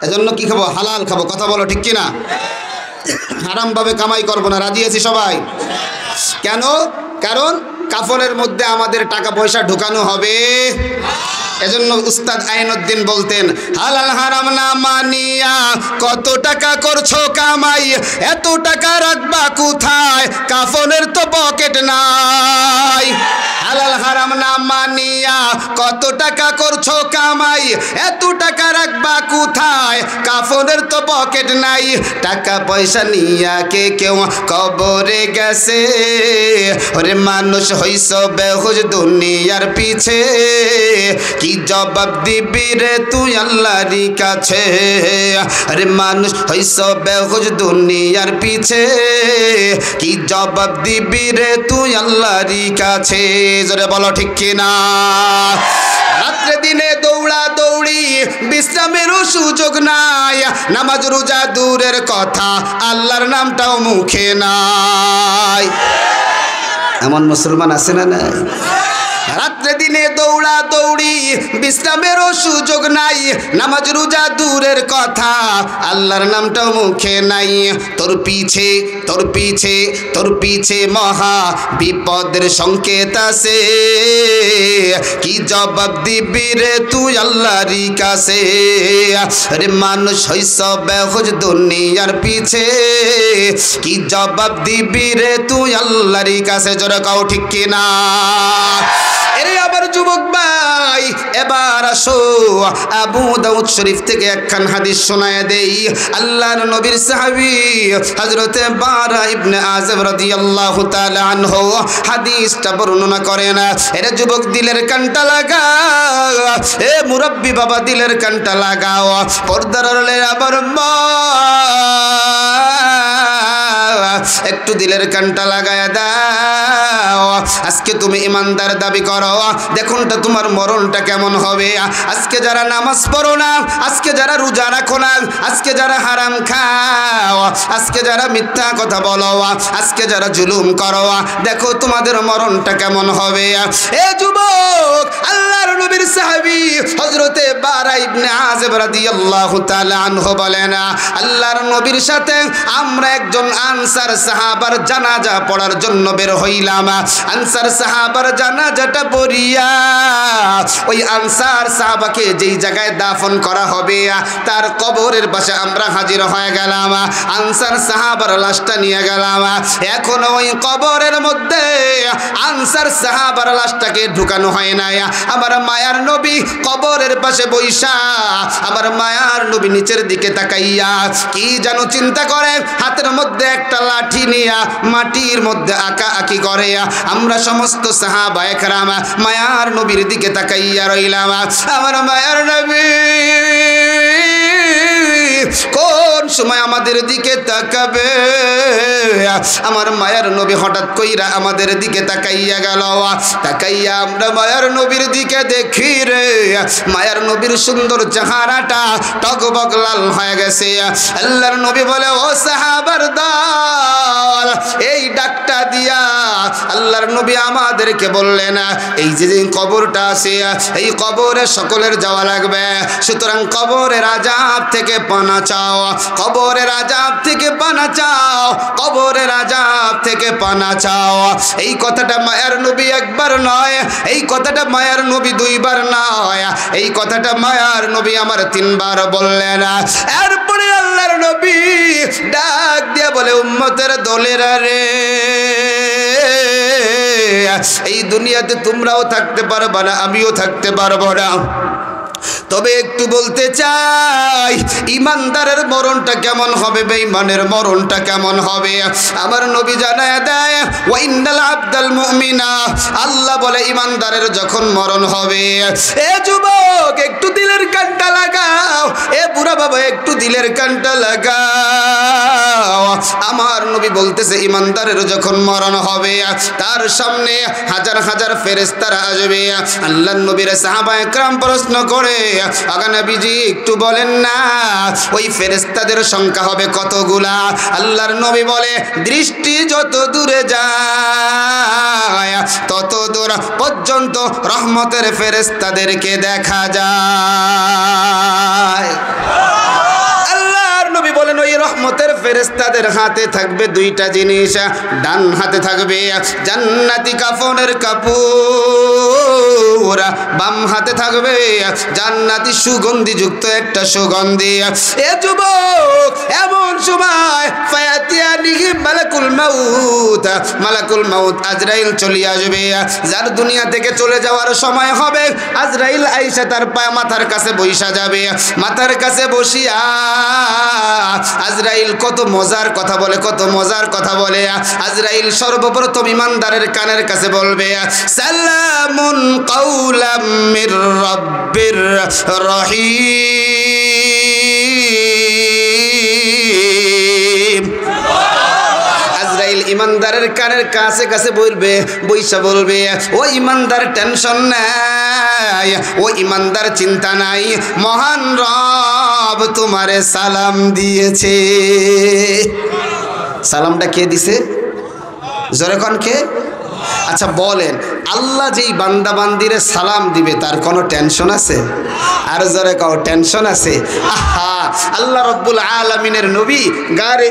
এজন্য কি খাবো? হালাল খাবো। কথা বলো ঠিক কিনা? হারামভাবে কামাই করবো না। রাজি আছি সবাই? কেন? কারণ কাফনের মধ্যে আমাদের টাকা পয়সা ঢুকানো হবে। এজন্য উস্তাদ আইনুদ্দিন বলতেন, হালাল হারাম না মানিয়া কত টাকা করছো কামাই, এত টাকা রাখবা কোথায়, কাফনের তো পকেট নাই। হালাল হারাম না মানিয়া কত টাকা করছো কামাই, এত টাকা রাখবা কোথায়, কাফনের তো পকেট নাই। টাকা পয়সা নিয়া কে কেউ কবরে গেছে, ওরে মানুষ হইছ বেহুশ দুনিয়ার পিছে, কি জবাব দিবি রে তুই আল্লাহর কাছে। আরে মানুষ হইছ বেহুশ দুনিয়ার পিছে, কি জবাব দিবি রে তুই আল্লাহর কাছে। জোরে বলো ঠিক কিনা? রাত্রে দিনে দৌড়া দৌড়ি, বিশ্রামেরও সুযোগ নাই, নামাজ রোজা দূরের কথা, আল্লাহর নামটাও মুখে নাই। এমন মুসলমান আছে না নাই? রাত্রে দিনে দৌড়া দৌড়ি, বিশ্রামেরও সুযোগ নাই, নামাজ রোজা দূরের কথা, আল্লাহর নামটাও মুখে নাই। তোর পিছে তোর পিছে তোর পিছে মহা বিপদের সংকেত আছে, কি জবাব দিবি রে তুই আল্লাহর কাছে। আরে মানুষ হইছ বেহুশ দুনিয়ার পিছে, কি জবাব দিবি রে তুই আল্লাহর কাছে। জোরে কও ঠিক কিনা? এরে আবার যুবক ভাই, এবার আসো আবু দাউদ শরীফ থেকে একখান হাদিস শোনায় দেই। আল্লাহর নবীর সাহাবী হযরতে বারা ইবনে আযিব রাদিয়াল্লাহু তাআলা আনহু হাদিসটা বর্ণনা করেন। এরে যুবক দিলের কানটা লাগাও, এ মুরব্বি বাবা দিলের কানটা লাগাও, পর্দার আড়ালে আবার মা একটু দিলের কানটা লাগায় দাও। আজকে তুমি ইমানদার দাবি করো, দেখুনটা তোমার মরণটা কেমন হবে। আজকে যারা নামাজ পড়ো না, আজকে যারা রোজা রাখো না, আজকে যারা হারাম খাও, আজকে যারা মিথ্যা কথা বলো, আজকে যারা জুলুম করো, দেখো তোমাদের মরণটা কেমন হবে। এ যুবক, আল্লাহর নবীর সাহাবী হযরতে বারা ইবনে আযিব রাদিয়াল্লাহু তাআলা আনহু বলেন, আল্লাহর নবীর সাথে আমরা একজন আনসার সাহাবার জানাজা পড়ার জন্য বের হইলাম। আনসার সাহাবার জানাজাটা পড়িয়া ওই আনসার সাহাবাকে যেই জায়গায় দাফন করা হবে তার কবরের পাশে আমরা হাজির হয়ে গেলাম। আনসার সাহাবার লাশটা নিয়ে গেলাম। এখন ওই কবরের মধ্যে আনসার সাহাবার লাশটাকে ঢুকানো হয় নাই। আমার মায়ার নবী কবরের পাশে বইসা, আমার মায়ার নবী নিচের দিকে তাকাইয়া কি যেন চিন্তা করে, হাতের মধ্যে একটা লাঠি নিয়া মাটির মধ্যে আঁকা আঁকি করে। আমরা সমস্ত সাহাবায়ে কেরাম মায়ার নবীর দিকে তাকাইয়া রইলাম। আমার মায়ার নবী কোন সময় আমাদের দিকে তাকাবে? আমার মায়ার নবী হঠাৎ কইরা আমাদের দিকে তাকাইয়া গেল। তাকাইয়া আমরা মায়ার নবীর দিকে দেখি রে, মায়ার নবীর সুন্দর চেহারাটা টকবক লাল হয়ে গেছে। আল্লাহর নবী বলে, ও সাহাবার দল, এই ডাকটা দিয়া আল্লাহর নবী আমাদেরকে বললেন, এই যে কবরটা আছে এই কবরে সকলের যাওয়া লাগবে, সুতরাং কবরের আযাব থেকে পানা চাও, কবরের আযাব থেকে পানা চাও, কবরের আযাব থেকে পানা চাও। এই কথাটা মায়ার নবী একবার নয়, এই কথাটা মায়ার নবী দুইবার নয়, এই কথাটা মায়ার নবী আমার তিনবার বললেন। এরপরে আল্লাহর নবী ডাক দিয়ে বলে, উম্মতের দলেরা রে, এই দুনিয়াতে তোমরাও থাকতে পারবা না, আমিও থাকতে পারবো না, তবে একটু বলতে চাই ইমানদারের মরণটা কেমন হবে, বেঈমানের মরণটা কেমন হবে। আমার নবী জানায় দেয়, ওয়া ইন্নাল আবদাল মুমিনা, আল্লাহ বলে ইমানদারের যখন মরণ হবে, এ যুবক একটু দিলের কানটা লাগাও, এ বুড়া বাবা একটু দিলের কানটা লাগাও। আমার নবী বলতেছে ইমানদারের যখন মরণ হবে তার সামনে হাজার হাজার ফেরেশতারা আসবে। আল্লাহর নবীর সাহাবায়ে কেরাম প্রশ্ন করে, আগা নবীজি একটু বলেন না ওই ফেরেশতাদের সংখ্যা হবে কতগুলা? আল্লাহর নবী বলে, দৃষ্টি যত দূরে যায় তত দূর পর্যন্ত রহমতের ফেরেশতাদেরকে দেখা যায়। ফেরেশতাদের হাতে থাকবে দুইটা জিনিস, ডান হাতে থাকবে জান্নাতি কাফনের কাপড়, বাম হাতে থাকবে জান্নাতি সুগন্ধিযুক্ত একটা সুগন্ধি। এ যুবক, এমন সময় ফায়াতিয়ানিহি মালাকুল মাউত, মালাকুল মাউত আজরাইল চলে আসবে। যার দুনিয়া থেকে চলে যাওয়ার সময় হবে, আজরাইল আইসা তার মাথার কাছে বইসা যাবে। মাথার কাছে বসিয়া আজরাইল কত মজার কথা বলে, কত মজার কথা বলে। আজরাইল সর্বপ্রথম ইমানদারের কানের কাছে বলবে, সালামুন কাওলাম মির রাব্বির রহিম। আজরাইল ইমানদারের কানের কাছে কাছে বলবে, বইসা বলবে, ও ইমানদার টেনশন নাই, ও ইমানদার চিন্তা নাই, মহান রব তোমারে সালাম দিয়েছে। সালামটা কে দিছে? জোরে কোন কে? আচ্ছা বলেন, আল্লাহ যেই বান্দা বান্দিরে সালাম দিবে তার কোনো টেনশন আছে? আর জোরে কাও টেনশন আছে? আহা, আল্লাহ রব্বুল আলামিনের নবী গারে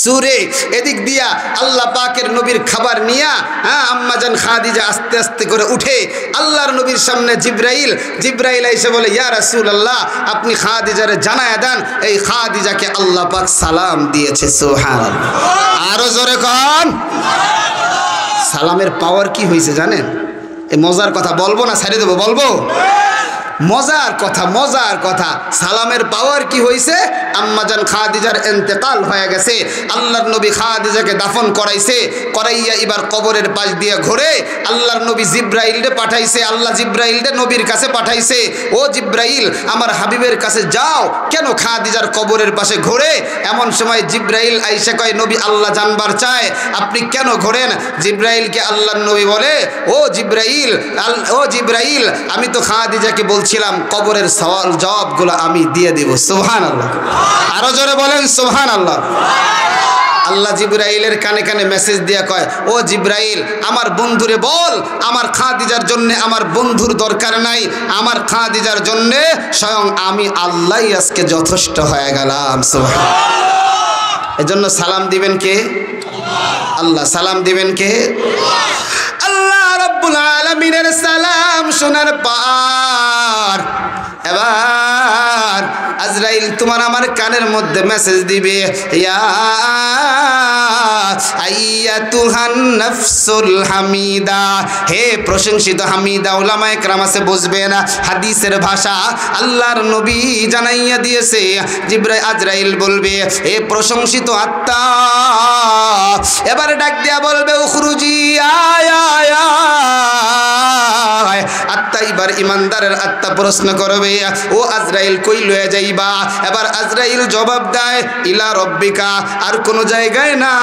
সুরে এদিক দিয়া আল্লাহ পাকের নবীর খাবার নিয়া, আম্মাজান খাদিজা আস্তে আস্তে করে উঠে আল্লাহর নবীর সামনে জিব্রাইল এসে বলে, ইয়া রাসূলুল্লাহ, আপনি খাদিজারে জানায়া দেন এই খাদিজাকে আল্লাহ পাক সালাম দিয়েছে। সুবহানাল্লাহ। আরো জোরে কোন। সালামের পাওয়ার কি হয়েছে জানেন? এই মজার কথা বলবো না ছেড়ে দেবো? বলবো। মজার কথা, মজার কথা। সালামের পাওয়ার কি হয়েছে? আম্মাজান খাদিজার ইন্তেকাল হয়ে গেছে, আল্লাহর নবী খাদিজাকে দাফন করাইছে, করাইয়া এবার কবরের পাশ দিয়ে ঘুরে আল্লাহর নবী জিব্রাইলকে পাঠাইছে। আল্লাহ জিব্রাইলকে নবীর কাছে পাঠাইছে, ও জিব্রাইল, আমার হাবিবের কাছে যাও, কেন খাদিজার কবরের পাশে ঘুরে? এমন সময় জিব্রাইল আইসা কয়, নবী আল্লাহ জানবার চায় আপনি কেন ঘোরেন? জিব্রাইলকে আল্লাহর নবী বলে, ও জিব্রাইল, আমি তো খাদিজাকে বলছিলাম কবরের সওয়াল জবাবগুলো আমি দিয়ে দেব। সুবহানাল্লাহ। আরো জোরে বলেন সুবহানাল্লাহ। আল্লাহ জিব্রাইলের কানে কানে মেসেজ দিয়া কয়, ও জিব্রাইল, আমার বন্ধুরে বল, আমার খাদিজার জন্য আমার বন্ধুর দরকার নাই, আমার খাদিজার জন্য স্বয়ং আমি আল্লাহই আজকে যথেষ্ট হয়ে গেলাম। সুবহানাল্লাহ। এজন্য সালাম দিবেন কে? আল্লাহ। সালাম দিবেন কে? আল্লাহ রাব্বুল আলামিনের সালাম শোনার পর এবার আজরাইল তোমার আমার কানের মধ্যে মেসেজ দিবে, ইয়া আইয়াতুহান নাফসুল হামিদা, হে প্রশংসিত হামিদা। উলামায়ে কেরাম আছে বুঝবেন হাদিসের ভাষা, আল্লাহর নবী জানাইয়া দিয়েছে। আজরাইল বলবে, হে প্রশংসিত আত্মা, এবার ডাক দিয়া বলবে, উখরুজি, আয় আয় আয়। আত্মা এবার ইমানদারের আত্মা প্রশ্ন করবে, ও আজরাইল কই লয়ে যাইবা? এবার আজরাইল জবাব দেয়, ইলা রব্বিকা, আর কোন জায়গায় না,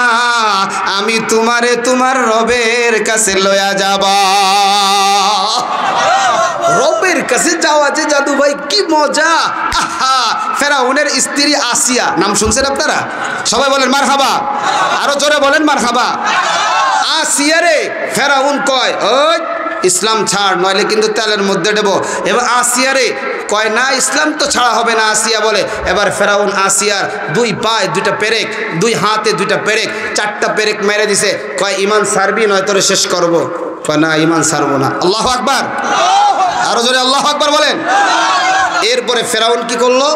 আমি তোমারে তোমার রবের কাছে লয়া যাবা। রবের কাছে যাওয়া যে জাদু ভাই, কি মজা। আহা, ফেরাউনের স্ত্রী আসিয়া, নাম শুনছেন আপনারা? সবাই বলেন মারহাবা। আরো জোরে বলেন মারহাবা। আসিয়া রে ফেরাউন কয়, ওই ইসলাম ছাড়, নইলে কিন্তু তেলের মধ্যে দেব। এবার আসিয়া রে কয়, না ইসলাম তো ছাড়া হবে না। আসিয়া বলে, এবার ফেরাউন আসিয়ার দুই পায়ে দুইটা পেরেক, দুই হাতে দুইটা পেরেক, চারটা পেরেক মেরে দিছে। কয়, ইমান সারবি নয় তোরে শেষ করব। কয়, না ইমান সারবো না। আল্লাহু আকবার। আরো জোরে আল্লাহু আকবার বলেন। এরপরে ফেরাউন কি করলো?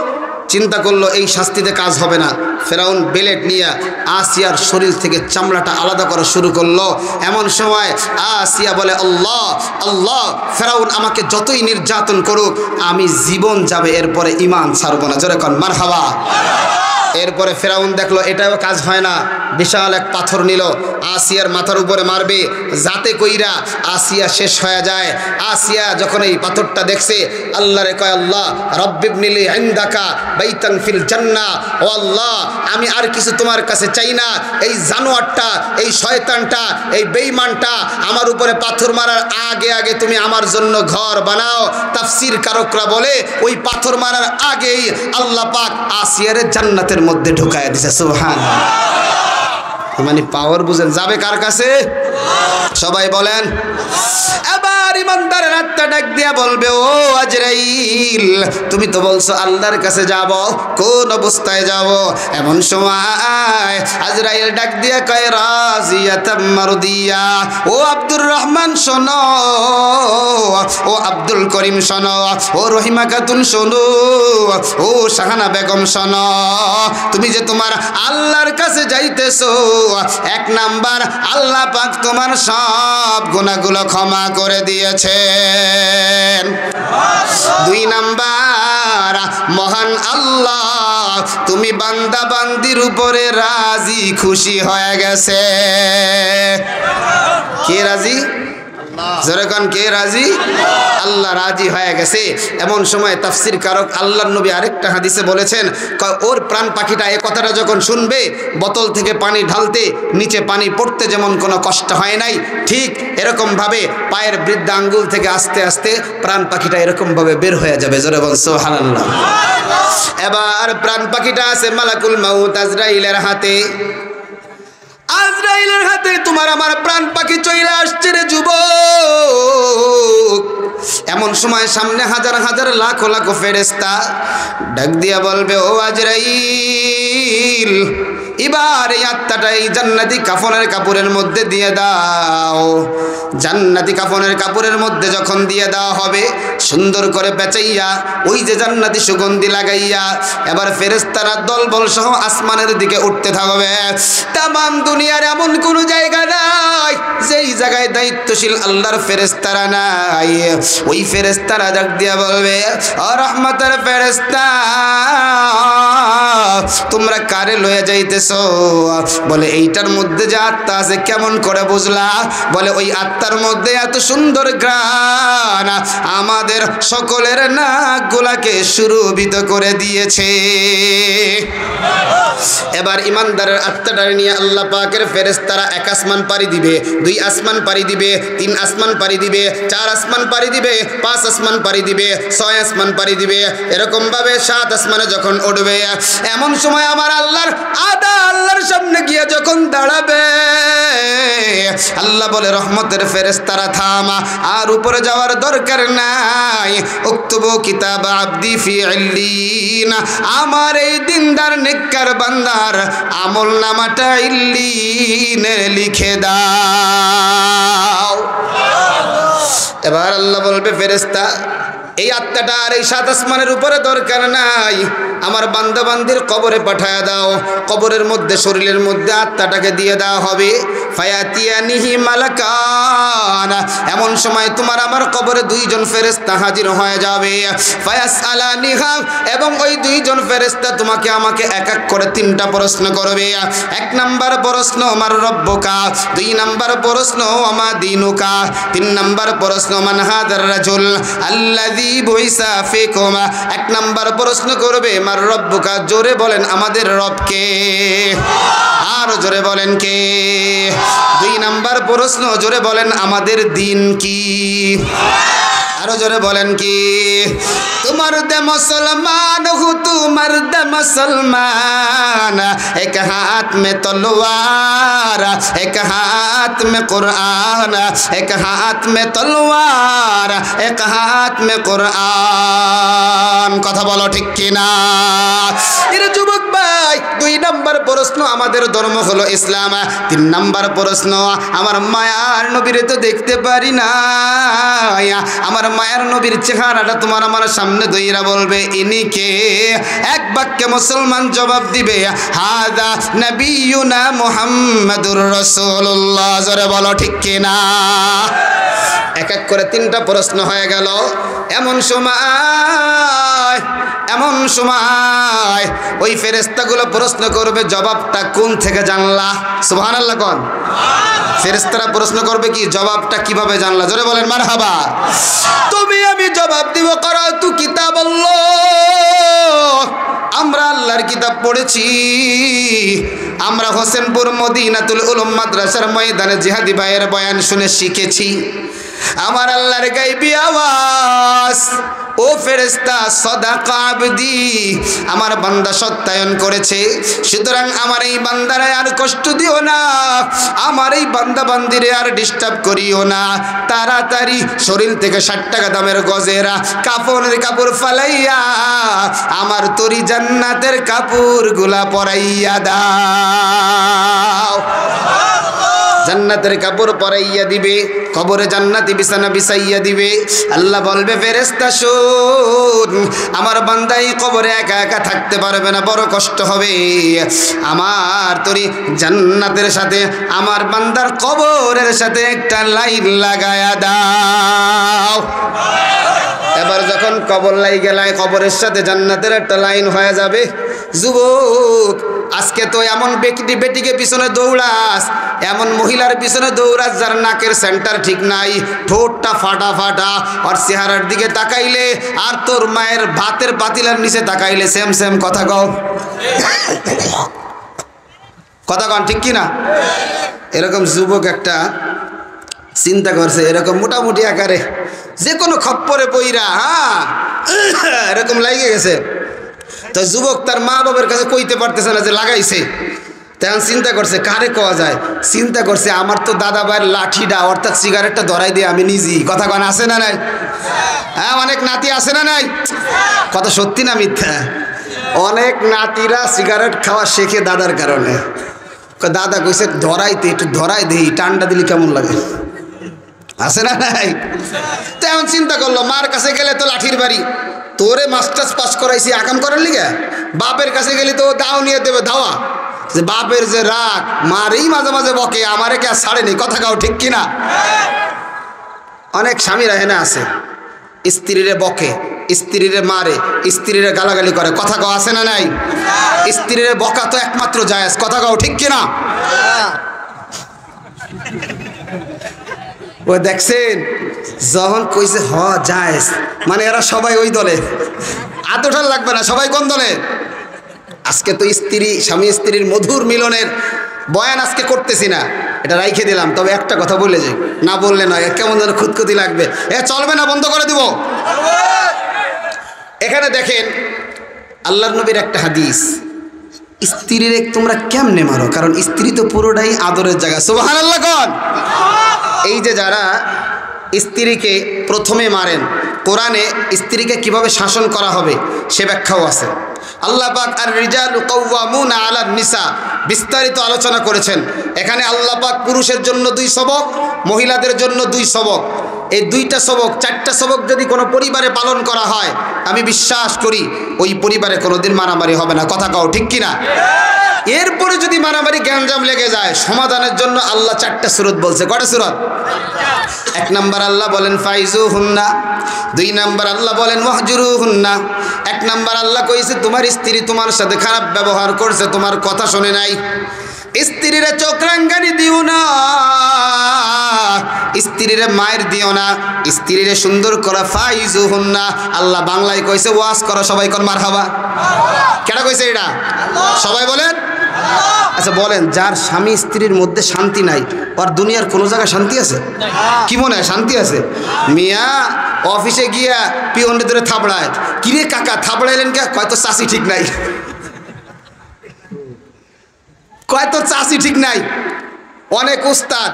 চিন্তা করলো এই শাস্তিতে কাজ হবে না। ফেরাউন বেলেট নিয়ে আসিয়ার শরীর থেকে চামড়াটা আলাদা করা শুরু করলো। এমন সময় আসিয়া বলে, আল্লাহ আল্লাহ, ফেরাউন আমাকে যতই নির্যাতন করুক আমি জীবন যাবে, এরপরে ইমান ছাড়বো না। জোরে কোন মারহাবা। এরপরে ফেরাউন দেখলো এটাও কাজ হয় না, বিশাল এক পাথর নিল, আসিয়ার মাথার উপরে মারবে, যাতে কইরা আসিয়া শেষ হয়ে যায়। আসিয়া যখন এই পাথরটা দেখছে, আল্লাহরে কয়, আল্লাহ রব্বিবনিলি ইনদাকা বাইতান ফিল জান্নাহ, ও আল্লাহ আমি আর কিছু তোমার কাছে চাই না, এই জানোয়ারটা, এই শয়তানটা, এই বেঈমানটা আমার উপরে পাথর মারার আগে আগে তুমি আমার জন্য ঘর বানাও। তাফসীর কারকরা বলে ওই পাথর মারার আগেই আল্লাহ পাক আসিয়ারে জান্নাতের মধ্যে ঢুকায়া দিছে। সুবহানাল্লাহ। মানে পাওয়ার বুঝেন, যাবে কার কাছে? সবাই বলেন। এবার ইমানদারের আত্মা ডাক দিয়া বলবে, ও আজরাইল, তুমি তো বলছো আল্লাহর কাছে যাব, কোন অবস্থায় যাব? এমন সময় আজরাইল ডাক দিয়া কয়, রাজিয়াতাম মারদিয়া, ও আব্দুর রহমান শোনো, ও আব্দুল করিম শোনো, ও রহিমা খাতুন শোনো, ও শাহানা বেগম শোনো, তুমি যে তোমার আল্লাহর কাছে যাইতেছো, এক নাম্বার আল্লাহ পাক তোমার সব গুনাহগুলো ক্ষমা করে দিয়েছেন। দুই নাম্বার, মহান আল্লাহ তুমি বান্দা বান্দির উপরে রাজি খুশি হয়ে গেছে। কে রাজি? যেরকম কে রাজি? আল্লাহ রাজি হয়ে গেছে। এমন সময় তাফসীর কারক আল্লাহর নবী আরেকটা হাদিসে বলেছেন, ওর প্রাণ পাখিটা এই কথাটা যখন শুনবে, বোতল থেকে পানি ঢালতে নিচে পানি পড়তে যেমন কোনো কষ্ট হয় নাই, ঠিক এরকমভাবে পায়ের বৃদ্ধ আঙ্গুল থেকে আস্তে আস্তে প্রাণ পাখিটা এরকমভাবে বের হয়ে যাবে। জোরে বল সুবহানাল্লাহ। এবার প্রাণ পাখিটা আছে মালাকুল মাউত আজরাইলের হাতে। আজরাইলের হাতে তোমার আমার প্রাণ পাখি চলে আসছে রে যুবক। এমন সময় সামনে হাজার হাজার লাখো লাখো ফেরেশতা ডাক দিয়া বলবে, ও আজরাইল, এবার এই আত্মাটা এই জান্নাতি কাফনের কাপড়ের মধ্যে দিয়ে দাও। জান্নাতি কাফনের কাপড়ের মধ্যে যখন দিয়ে দেওয়া হবে, সুন্দর করে পেঁচাইয়া ওই যে জান্নাতি সুগন্ধি লাগাইয়া এবার ফেরেশতারা দলবল সহ আসমানের দিকে উঠতে থাকবে। তামাম দুনিয়ার এমন কোন জায়গা নাই যেই জায়গায় দায়িত্বশীল আল্লাহর ফেরেশতারা নাই। ওই ফেরেশতারা ডাক দিয়া বলবে, ও রহমতের ফেরেশতা, তোমরা কারে লয়ে যাইতেছো? বলে এইটার মধ্যে যে আত্মা আছে কেমন করে বুঝলা? বলে ওই আত্মার মধ্যে এত সুন্দর ঘ্রাণ আমাদের সকলের নাকগুলাকে সুরভিত করে দিয়েছে। এবার ইমানদারের আত্মাটা নিয়ে আল্লাহ পাকের ফেরেশতারা এক আসমান পাড়ি দিবে, দুই আসমান পাড়ি দিবে, তিন আসমান পাড়ি দিবে, চার আসমান পাড়ি দিবে, পাঁচ আসমান পাড়ি দিবে, ছয় আসমান পাড়ি দিবে, এরকম ভাবে সাত আসমানে যখন উঠবে, এমন সময় আমার আল্লাহর সামনে গিয়ে যখন দাঁড়াবে, আল্লাহ বলে, রহমতের ফেরেশতারা থামা, আর উপরে যাওয়ার দরকার নাই। উক্তুবু কিতাব আবদি ফি ইল্লিন, আমার এই দিনদার নেককার বান্দার আমল নামাটা ইল্লিনে লিখে দাও। এবার আল্লাহ বলবে, ফেরেশতা, এই আত্মাটা আর এই সাত আসমানের উপরে দরকার নাই, আমার বান্দা বান্দির কবরে পাঠায়া দাও। কবরের মধ্যে শরীরের মধ্যে আত্মাটাকে দিয়ে দেওয়া হবে। ফায়াতিয়ানিহি মালাকান, এমন সময় তোমার আমার কবরে দুইজন ফেরেশতা হাজির হয়ে যাবে। ফায়াসআলানিহা, এবং ওই দুইজন ফেরেশতা তোমাকে আমাকে এক এক করে তিনটা প্রশ্ন করবে। এক নাম্বার প্রশ্ন, আমার রব্বুকা। দুই নাম্বার প্রশ্ন, আমা দিনুকা। তিন নাম্বার প্রশ্ন, মান হাদার রাজুল আল্লাযী বুইসা ফিকুম। এক নাম্বার প্রশ্ন করবে, মার রব্বুকা, জোরে বলেন আমাদের রব কে? আরো জোরে বলেন কে? দুই নাম্বার প্রশ্ন, জোরে বলেন আমাদের দিন কি? আরো জোরে বলেন কি? তোমার দে মুসলমান হু, তোমার দে মুসলমান, এক হাত মে তলোয়ার, এক হাত মে কুরআন, এক হাত মে তলোয়ার, এক হাত মে কুরআন। কথা বলো ঠিক কিনা? এর যুবক ভাই, দুই নাম্বার প্রশ্ন, আমাদের ধর্ম হলো ইসলাম। তিন নাম্বার প্রশ্ন, আমার মায়ার নবীরে তো দেখতে পারি না, আমার মায়ের নবীর চেহারাটা তোমার আমার সামনে দইরা বলবে, ইনি কে? এক বাক্যে মুসলমান জবাব দিবে, হাদা নবিয়ুনা মুহাম্মাদুর রাসূলুল্লাহ। জোরে বলো ঠিক কিনা? এক এক করে তিনটা প্রশ্ন হয়ে গেল। এমন সময় ওই ফেরেশতাগুলো প্রশ্ন করবে, জবাবটা কোন থেকে জানলা? সুবহানাল্লাহ কোন? ফেরেশতারা প্রশ্ন করবে কি, জবাবটা কিভাবে জানলা? জোরে বলেন মারহাবা। তুমি আমি জবাব দিব, কারাতু কিতাবাল্লাহ, আমরা আল্লাহর কিতাব পড়েছি। আমরা হোসেনপুর মদিনাতুল উলুম মাদ্রাসার ময়দানে জিহাদি ভাইয়ের বয়ান শুনে শিখেছি। আমার আল্লাহর গায়বী আওয়াজ, ও ফেরেশতা সাদাকা আবদি, আমার বান্দা সত্যায়ন করেছে, সুতরাং আমার এই বান্দারে আর কষ্ট দিও না, আমার এই বান্দা বান্দিরে আর ডিস্টার্ব করিও না, তাড়াতাড়ি শরীর থেকে 60 টাকা দামের গজেরা কাফনের কাপড় ফালাইয়া আমার তরি জান্নাতের কাপড়গুলা পরাইয়া দাও। জান্নাতের কাপড় পরাইয়া দিবে, কবরে জান্নাতি বিছানা বিছাইয়া দিবে। আল্লাহ বলবে ফেরেশতা শুন, আমার বান্দা এই কবরে একা একা থাকতে পারবে না, বড় কষ্ট হবে, আমার তোরি জান্নাতের সাথে আমার বান্দার কবরের সাথে একটা লাইন লাগায়া দাও। এবার যখন কবর লাইগে কবরের সাথে জান্নাতের একটা লাইন হয়ে যাবে, যুবক আজকে তো এমন বেটিকে পিছনে দৌড়াস, এমন মহিলার পিছনে দৌড়াস যার নাকের সেন্টার ঠিক নাই, ঠোঁটটা ফাটা ফাটা, আর চেহারার দিকে তাকাইলে আর তোর মায়ের ভাতের পাতিলার নিচে তাকাইলে সেম সেম। কথা কও, কথা কন ঠিক কিনা? এরকম যুবক একটা চিন্তা করছে, এরকম মোটামুটি আকারে যে কোনো খপ্পরে পইরা এরকম লাগিয়ে গেছে, তো যুবক তার মা বাবার কাছে কইতে পারতেছে না যে লাগাইছে, তখন চিন্তা করছে কারে কওয়া যায়, চিন্তা করছে আমার তো দাদা ভাইয়ের লাঠিটা অর্থাৎ সিগারেটটা ধরাই দিয়ে আমি নিজেই। কথা কন আছে না নাই? হ্যাঁ, অনেক নাতি আছে না নাই? কথা সত্যি না মিথ্যা? অনেক নাতিরা সিগারেট খাওয়া শেখে দাদার কারণে। দাদা কইছে ধরাইতে, একটু ধরাই দেই, টান্ডা দিলে কেমন লাগে, আছে না নাই? তেমন চিন্তা করলো মার কাছে গেলে তো লাঠির বাড়ি, তোরে মাস্টার্স পাস করাইছি আকাম করার লিগে, বাপের কাছে গেলে তো দাও নিয়ে দেবে ধাওয়া, যে বাপের যে রাগ, মারেই মাঝে মাঝে বকে, আমারে কে আর ছাড়েনি। কথা কাও ঠিক কিনা? অনেক স্বামীরা হেনে আছে, স্ত্রীরে বকে, স্ত্রীরে মারে, স্ত্রীরে গালাগালি করে। কথা কাও আছে না নাই? স্ত্রীরে বকা তো একমাত্র জায়েজ। কথা কাও ঠিক কিনা? ও দেখছেন যখন কইছে হ জায়েজ, মানে এরা সবাই ওই দলে, আতোঠাল লাগবে না, সবাই কোন দলে? আজকে তো স্ত্রী স্বামী স্ত্রীর মধুর মিলনের বয়ান আজকে করতেছি না, এটা রাইখে দিলাম। তবে একটা কথা বলে যাই, না বললে নয়, কেমন যেন খুঁতখুতি লাগবে, চলবে না, বন্ধ করে দিব। এখানে দেখেন আল্লাহর নবীর একটা হাদিস, স্ত্রীর তোমরা কেমনে মারো, কারণ স্ত্রী তো পুরোটাই আদরের জায়গা। সুবহানাল্লাহ কোন? এই যে যারা স্ত্রীকে প্রথমে মারেন, কোরআনে স্ত্রীকে কিভাবে শাসন করা হবে সে ব্যাখ্যাও আছে। আল্লাহ পাক আর রিজালু কাওয়ামুনা আলান নিসা বিস্তারিত আলোচনা করেছেন। এখানে আল্লাহ পাক পুরুষের জন্য 2 সবক, মহিলাদের জন্য 2 সবক। এই 2টা সবক, 4টা সবক যদি কোনো পরিবারে পালন করা হয়, আমি বিশ্বাস করি ওই পরিবারে কোনোদিন মারামারি হবে না। কথা কও ঠিক কিনা? এরপরে যদি মারামারি গ্যাঞ্জাম লেগে যায়, সমাধানের জন্য আল্লাহ 4টা সূরত বলছে। কয়টা সূরত? 1 নাম্বার আল্লাহ বলেন ফাইজুহুন্না, 2 নাম্বার আল্লাহ বলেন ওয়াহজুরুহুন্না। 1 নাম্বার আল্লাহ কইছে তোমার স্ত্রী তোমার সাথে খারাপ ব্যবহার করছে, তোমার কথা শুনে নাই, স্ত্রীরে চোখ রাঙ্গানি দিও না, স্ত্রীরে মায়ের দিও না, স্ত্রীরে সুন্দর করা ফাইজুহুন্না। আল্লাহ বাংলায় কইছে ওয়াজ করো, সবাই কর মারহাবা। কেডা কইছে এটা? সবাই বলেন। আচ্ছা বলেন, যার স্বামী স্ত্রীর মধ্যে শান্তি নাই, আর দুনিয়ার কোনো জায়গায় শান্তি আছে? কি মনে হয় শান্তি আছে? মিয়া অফিসে গিয়া পিয়নরে ধরে থাবড়ায়, কিরে কাকা থাবড়াইলেন কে? কয় তো চাষি ঠিক নাই, কয় তোর চাষি ঠিক নাই। অনেক উস্তাদ,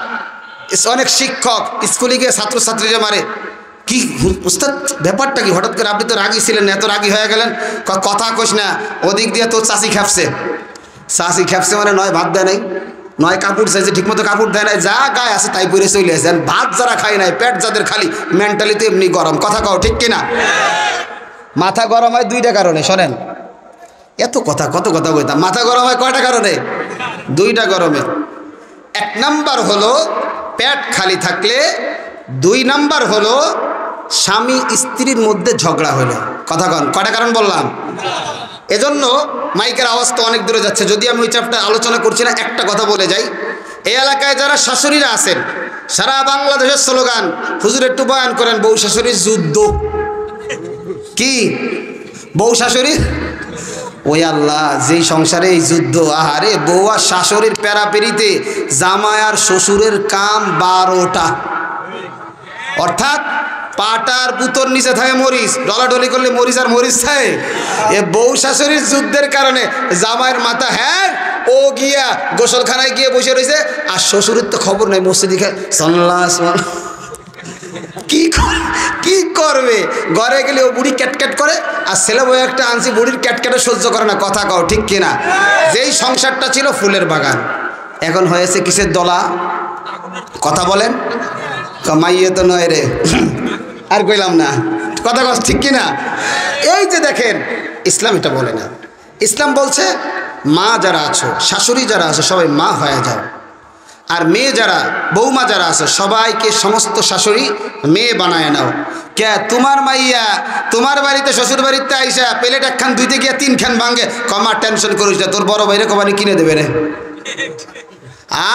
অনেক শিক্ষক স্কুলে গিয়ে ছাত্রছাত্রীরা মারে, কি উস্তাদ ব্যাপারটা কি? হঠাৎ করে আপনি তো রাগি ছিলেন, এত রাগি হয়ে গেলেন? কথা কইস না, ওদিক দিয়ে তোর চাষি খেপছে। চাষি খেপছে মানে নয় ভাত দেয় নাই, নয় কাপড় চাইছে ঠিকমতো কাপড় দেয় নাই, যা গায়ে আছে তাই পরে চলে আসেন। ভাত যারা খায় নাই, পেট যাদের খালি, মেন্টালিটি এমনি গরম। কথা কও ঠিক কিনা? মাথা গরম হয় 2টা কারণে, শোনেন, এত কথা কত কথা কইতাম। মাথা গরম হয় কয়টা কারণে? 2টা গরমে। 1 নাম্বার হলো পেট খালি থাকলে, 2 নাম্বার হলো স্বামী স্ত্রীর মধ্যে ঝগড়া হলো। কথা কন, কয়টা কারণ বললাম? এজন্য মাইকের আওয়াজ তো অনেক দূরে যাচ্ছে, যদি আমি ওই চ্যাপ্টার আলোচনা করছি না, একটা কথা বলে যাই। এই এলাকায় যারা শাশুড়িরা আছেন, সারা বাংলাদেশের স্লোগান, হুজুর একটু বয়ান করেন বউ শাশুড়ির যুদ্ধ। কি বউ শাশুড়ি? ওই আল্লাহ, যেই সংসারে এই যুদ্ধ, আহারে বউ আর শাশুড়ির প্যারাপেরিতে জামাই আর শ্বশুরের কাম 12টা। অর্থাৎ পাটার পুতর নিচে থাকে মরিচ, ডলাডলি করলে মরিচ আর মরিচ থাকে। এ বউ শাশুড়ির যুদ্ধের কারণে জামাইয়ের মাথা হ্যাঁ, ও গিয়া গোসলখানায় গিয়ে বসে রয়েছে, আর শ্বশুরের তো খবর নাই, মসজিদে কি করবে? ঘরে গেলে ও বুড়ি ক্যাটক্যাট করে, আর ছেলে বউ একটা আনছি বুড়ির ক্যাটক্যাটে সহ্য করে না। কথা কও ঠিক কিনা? যেই সংসারটা ছিল ফুলের বাগান, এখন হয়েছে কিসের দলা? কথা বলেন, কামাইয়ে তো নয় রে, আর কইলাম না। কথা কস ঠিক কিনা? এই যে দেখেন, ইসলাম এটা বলে না। ইসলাম বলছে মা যারা আছো, শাশুড়ি যারা আছো, সবাই মা হয়ে যাও। আর মেয়ে যারা, বৌমা যারা আছে, সবাইকে সমস্ত শাশুড়ি মেয়ে বানায় নাও। কে তোমার মাইয়া তোমার বাড়িতে শ্বশুর বাড়িতে আইসা প্লেট একখান ধুইতে গিয়ে 3 খান ভাঙে, কমার টেনশন করিস না, তোর বড় ভাইরে কমানি কিনে দেবে রে।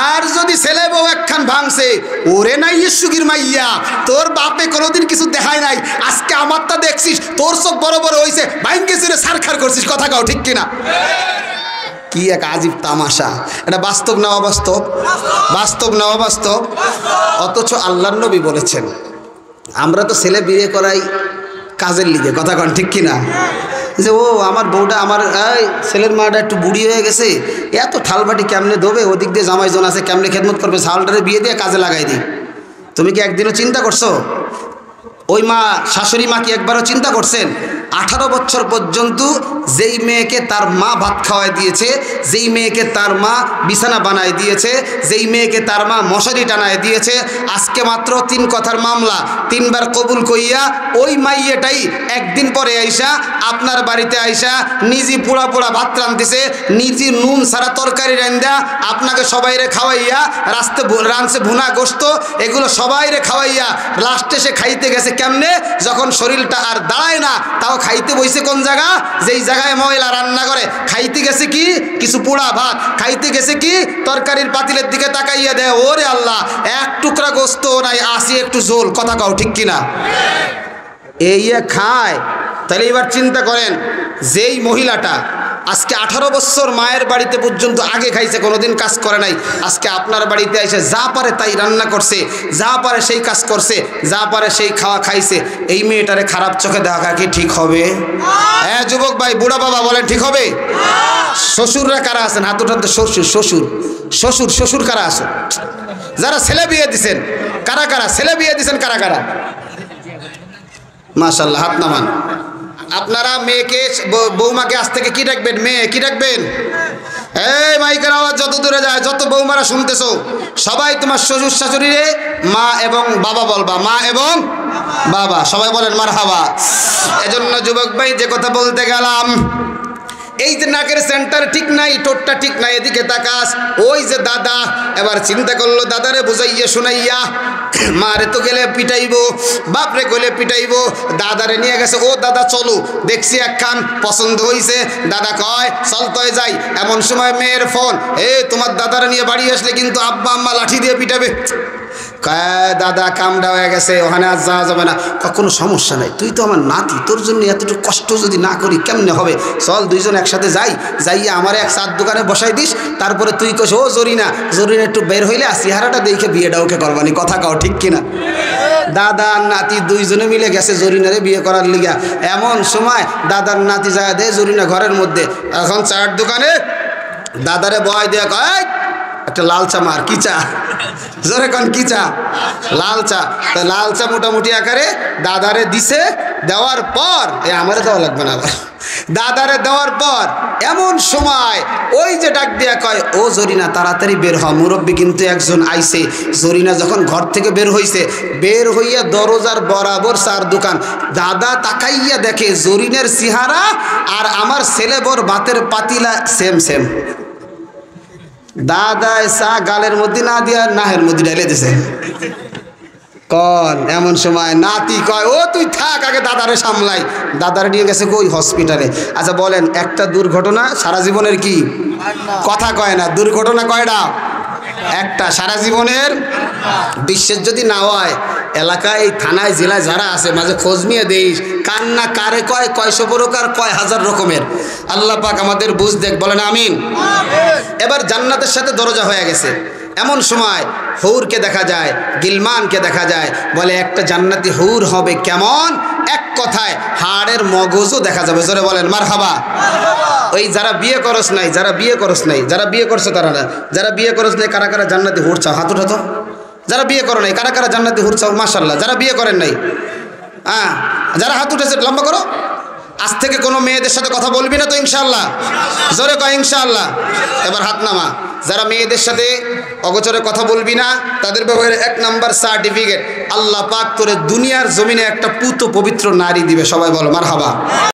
আর যদি ছেলে বউ একখান ভাঙছে, ওরে নাই সুগির মাইয়া, তোর বাপে কোনোদিন কিছু দেখায় নাই, আজকে আমারটা দেখছিস, তোর চোখ বড় বড় হয়েছে, ভাঙকে ছিঁড়ে সারখার করছিস। কথা কাও ঠিক কিনা? কি এক আজীব তামাশা! এটা বাস্তব না অবাস্তব? বাস্তব না অবাস্তব? অথচ আল্লাহর নবী বলেছেন আমরা তো ছেলে বিয়ে করাই কাজের লিগে। কথা কন ঠিক কিনা? যে ও আমার বউটা, আমার ছেলের মাটা একটু বুড়ি হয়ে গেছে, এত ঠালবাটি কেমনে ধোবে, ওদিক দিয়ে জামাইজন আছে কেমনে খেদমত করবে, ছালটারে বিয়ে দিয়ে কাজে লাগাই দিই। তুমি কি একদিনও চিন্তা করছো? ওই মা, শাশুড়ি মা কি একবারও চিন্তা করছেন 18 বছর পর্যন্ত যেই মেয়েকে তার মা ভাত খাওয়াই দিয়েছে, যেই মেয়েকে তার মা বিছানা বানায় দিয়েছে, যেই মেয়েকে তার মা মশারি টানায় দিয়েছে, আজকে মাত্র 3 কথার মামলা 3 বার কবুল কইয়া ওই মাইয়েটাই একদিন পরে আইসা আপনার বাড়িতে আইসা নিজে পোড়া পোড়া ভাত রাঁধতেছে, নিজে নুন ছাড়া তরকারি রান্ধা আপনাকে সবাইরে খাওয়াইয়া, রাঁধছে ভুনা গোস্ত, এগুলো সবাইরে খাওয়াইয়া লাস্টে সে খাইতে গেছে কেমনে? যখন শরীরটা আর দাঁড়ায় না, তাও খাইতে বইছে কোন জায়গা? যেই জায়গায় ময়লা রান্না করে। খাইতে গেছে কি? কিছু পোড়া ভাত। খাইতে গেছে কি? তরকারির পাতিলের দিকে তাকাইয়া দেয়, ওরে আল্লাহ, এক টুকরা গোস্ত নাই, আসি একটু ঝোল। কথা কও ঠিক কিনা? এই খায়। তাহলে এবার চিন্তা করেন, যেই মহিলাটা আজকে 18 বছর মায়ের বাড়িতে পর্যন্ত আগে খাইছে, কোনোদিন কাজ করে নাই, আজকে আপনার বাড়িতে এসে যা পারে তাই রান্না করছে, যা পারে সেই কাজ করছে, যা পারে সেই খাওয়া খাইছে, এই মেয়েটারে খারাপ চোখে দেখা কি ঠিক হবে? হ্যাঁ যুবক ভাই, বুড়া বাবা বলেন ঠিক হবে? শ্বশুররা কারা আছেন? হাত উঠান তো। শ্বশুর শ্বশুর শ্বশুর শ্বশুর কারা আছেন? যারা ছেলে বিয়ে দিছেন, কারা কারা ছেলে বিয়ে দিছেন? কারা কারা? মাশাআল্লাহ, হাত নামান। আপনারা মেয়েকে, বৌমাকে আজ থেকে কি ডাকবেন? মেয়ে কি ডাকবেন? এই মাইকের আওয়াজ যত দূরে যায়, যত বৌমারা শুনতেছো, সবাই তোমার শ্বশুর শাশুড়িরে মা এবং বাবা বলবা। মা এবং বাবা, সবাই বলেন মারহাবা। এজন্য যুবক ভাই, যে কথা বলতে গেলাম, এই যে নাকের সেন্টার ঠিক নাই, ঠোঁটটা ঠিক নাই, এদিকে তাকাস। ওই যে দাদা, এবার চিন্তা করলো দাদারে বুঝাইয়া শুনাইয়া, মারে তো গেলে পিটাইবো, বাপরে গেলে পিটাইবো, দাদারে নিয়ে গেছে। ও দাদা চলো, দেখছি একখান পছন্দ হইছে। দাদা কয় চল তয় যাই। এমন সময় মেয়ের ফোন, তোমার দাদারে নিয়ে বাড়ি আসলে কিন্তু আব্বা আম্মা লাঠি দিয়ে পিটাবে। দাদা কামড়া হয়ে গেছে, ওখানে আর যাওয়া যাবে না। কোনো সমস্যা নাই, তুই তো আমার নাতি, তোর জন্য এতটুকু কষ্ট যদি না করি কেমনে হবে? চল দুইজন একসাথে যাই, যাইয়া আমার এক চার দোকানে বসাই দিস, তারপরে তুই কস ও জরিনা, জরিনা একটু বের হইলে আর চেহারাটা দেখে বিয়েটা ওকে করবানি। কথা কাও ঠিক কিনা? দাদা আর নাতি দুইজনে মিলে গেছে জরিনারে বিয়ে করার লিগা। এমন সময় দাদার নাতি যায় দেয় জরিনা ঘরের মধ্যে। এখন চায়ের দোকানে দাদারে বয় দেয়া কয়, একটা লাল চা মার। কি চা? জোরে কোন কি চা? লাল চা। তো লাল চা মোটামুটি আকারে দাদারে দিছে। দেওয়ার পর আমারে দেওয়া লাগবে না, আবার দাদারে দেওয়ার পর এমন সময় ওই যে ডাক দিয়া কয়, ও জরিনা তাড়াতাড়ি বের হ, মুরব্বী কিন্তু একজন আইছে। জরিনা যখন ঘর থেকে বের হইছে, বের হইয়া দরজার বরাবর চার দোকান, দাদা তাকাইয়া দেখে জরিনের চেহারা আর আমার ছেলে বর ভাতের পাতিলা সেম সেম। দাদা চা গালের মধ্যে না দিয়া নাহের মধ্যে ঢেলে দিছে। কন এমন সময় নাতি কয়, ও তুই থাক, আগে দাদারে সামলাই। দাদারে নিয়ে গেছে কই? হসপিটালে। আচ্ছা বলেন, একটা দুর্ঘটনা সারা জীবনের কি? কথা কয় না। দুর্ঘটনা কয়টা? একটা। সারা জীবনের বিশ্বের যদি না হয়, এলাকায় এই থানায় জেলায় যারা আছে মাঝে খোঁজ নিয়ে দেইস, কান্না কারে কয়, কয়শো প্রকার, কয় হাজার রকমের। আল্লাহ পাক আমাদের বুঝ দেখ, বলেন আমিন। এবার জান্নাতের সাথে দরজা হয়ে গেছে। এমন সময় হৌরকে দেখা যায়, গিলমানকে দেখা যায়, বলে একটা জান্নাতি হৌর হবে কেমন, এক কথায় হাড়ের মগজও দেখা যাবে। জোরে বলেন মারহাবা। ওই যারা বিয়ে করস নাই, যারা বিয়ে করস নাই, যারা বিয়ে করছো তারা না, যারা বিয়ে করস নাই কারা কারা জান্নাতি হুর চাও হাত উঠাতো। যারা বিয়ে করো নাই কারা কারা জান্নাতি হুর চাও মাশাআল্লাহ। যারা বিয়ে করেন নাই, হ্যাঁ যারা হাত উঠেছে লম্বা করো। আজ থেকে কোনো মেয়েদের সাথে কথা বলবি না তো ইনশাআল্লাহ? জোরে কয় ইনশাআল্লাহ। এবার হাত নামা। যারা মেয়েদের সাথে অগোচরে কথা বলবি না তাদের ব্যাপারে 1 নাম্বার সার্টিফিকেট আল্লাহ পাক তোরে দুনিয়ার জমিনে একটা পুত পবিত্র নারী দিবে। সবাই বলো মারহাবা।